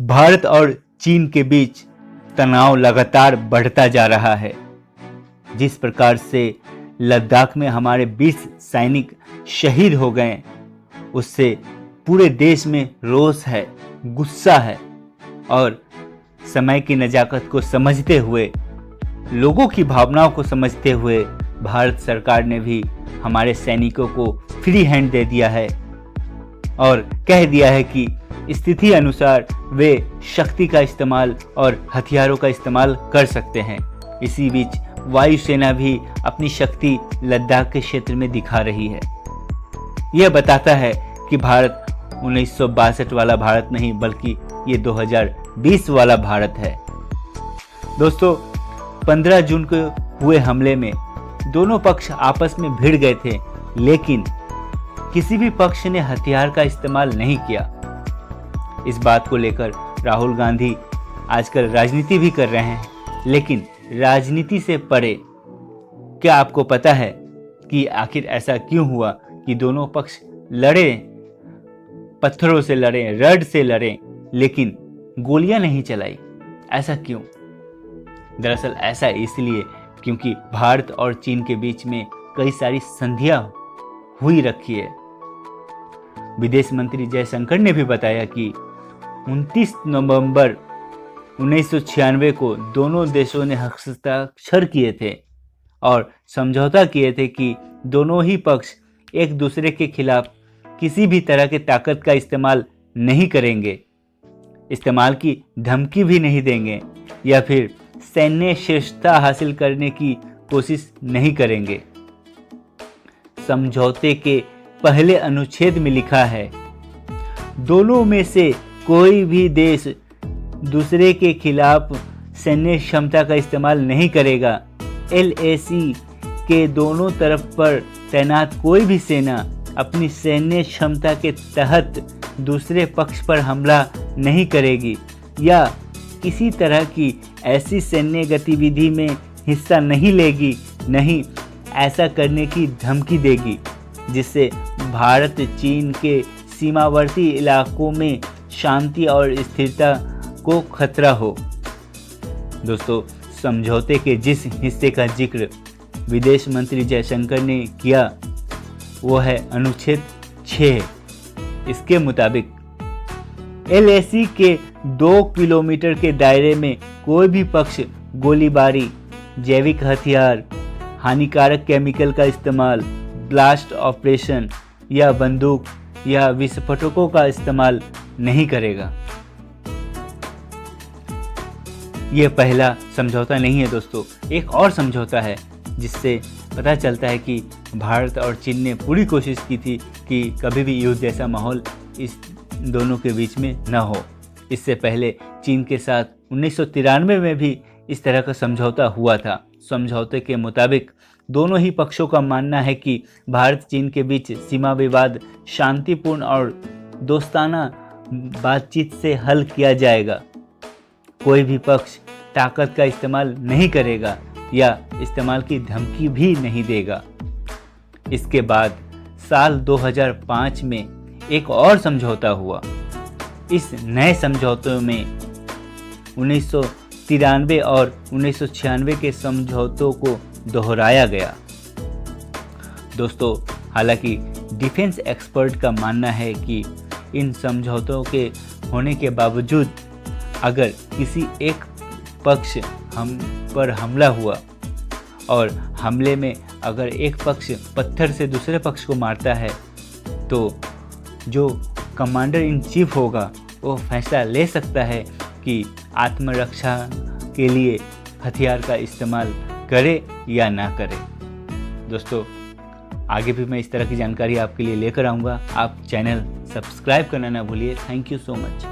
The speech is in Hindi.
भारत और चीन के बीच तनाव लगातार बढ़ता जा रहा है। जिस प्रकार से लद्दाख में हमारे 20 सैनिक शहीद हो गए, उससे पूरे देश में रोष है, गुस्सा है और समय की नज़ाकत को समझते हुए, लोगों की भावनाओं को समझते हुए भारत सरकार ने भी हमारे सैनिकों को फ्री हैंड दे दिया है और कह दिया है कि स्थिति अनुसार वे शक्ति का इस्तेमाल और हथियारों का इस्तेमाल कर सकते हैं। इसी बीच वायुसेना भी अपनी शक्ति लद्दाख के क्षेत्र में दिखा रही है। यह बताता है कि भारत 1962 वाला भारत नहीं, बल्कि ये 2020 वाला भारत है। दोस्तों, 15 जून को हुए हमले में दोनों पक्ष आपस में भिड़ गए थे, लेकिन किसी भी पक्ष ने हथियार का इस्तेमाल नहीं किया। इस बात को लेकर राहुल गांधी आजकल राजनीति भी कर रहे हैं, लेकिन राजनीति से परे क्या आपको पता है कि आखिर ऐसा क्यों हुआ कि दोनों पक्ष लड़े, पत्थरों से लड़े, रड से लड़े, लेकिन गोलियां नहीं चलाई? ऐसा क्यों? दरअसल ऐसा इसलिए क्योंकि भारत और चीन के बीच में कई सारी संधियां हुई रखी है। विदेश मंत्री जयशंकर ने भी बताया कि 29 नवंबर 1996 को दोनों देशों ने हस्ताक्षर किए थे और समझौता किए थे कि दोनों ही पक्ष एक दूसरे के खिलाफ किसी भी तरह के ताकत का इस्तेमाल नहीं करेंगे, इस्तेमाल की धमकी भी नहीं देंगे या फिर सैन्य श्रेष्ठता हासिल करने की कोशिश नहीं करेंगे। समझौते के पहले अनुच्छेद में लिखा है, दोनों में से कोई भी देश दूसरे के खिलाफ सैन्य क्षमता का इस्तेमाल नहीं करेगा। LAC के दोनों तरफ पर तैनात कोई भी सेना अपनी सैन्य क्षमता के तहत दूसरे पक्ष पर हमला नहीं करेगी या किसी तरह की ऐसी सैन्य गतिविधि में हिस्सा नहीं लेगी, नहीं ऐसा करने की धमकी देगी जिससे भारत चीन के सीमावर्ती इलाकों में शांति और स्थिरता को खतरा हो। दोस्तों, समझौते के जिस हिस्से का जिक्र विदेश मंत्री जयशंकर ने किया वो है अनुच्छेद 6। इसके मुताबिक LAC के 2 किलोमीटर के दायरे में कोई भी पक्ष गोलीबारी, जैविक हथियार, हानिकारक केमिकल का इस्तेमाल, ब्लास्ट ऑपरेशन या बंदूक या विस्फोटकों का इस्तेमाल नहीं करेगा। यह पहला समझौता नहीं है दोस्तों, एक और समझौता है जिससे पता चलता है कि भारत और चीन ने पूरी कोशिश की थी कि कभी भी युद्ध जैसा माहौल इस दोनों के बीच में न हो। इससे पहले चीन के साथ 1993 में भी इस तरह का समझौता हुआ था। समझौते के मुताबिक दोनों ही पक्षों का मानना है कि भारत चीन के बीच सीमा विवाद शांतिपूर्ण और दोस्ताना बातचीत से हल किया जाएगा। कोई भी पक्ष ताकत का इस्तेमाल नहीं करेगा या इस्तेमाल की धमकी भी नहीं देगा। इसके बाद साल 2005 में एक और समझौता हुआ। इस नए समझौते में 1993 और 1996 के समझौतों को दोहराया गया। दोस्तों, हालांकि डिफेंस एक्सपर्ट का मानना है कि इन समझौतों के होने के बावजूद अगर किसी एक पक्ष हम पर हमला हुआ और हमले में अगर एक पक्ष पत्थर से दूसरे पक्ष को मारता है तो जो कमांडर इन चीफ होगा वो फैसला ले सकता है कि आत्मरक्षा के लिए हथियार का इस्तेमाल करे या ना करे। दोस्तों, आगे भी मैं इस तरह की जानकारी आपके लिए लेकर आऊँगा। आप चैनल सब्सक्राइब करना ना भूलिए। Thank you so much.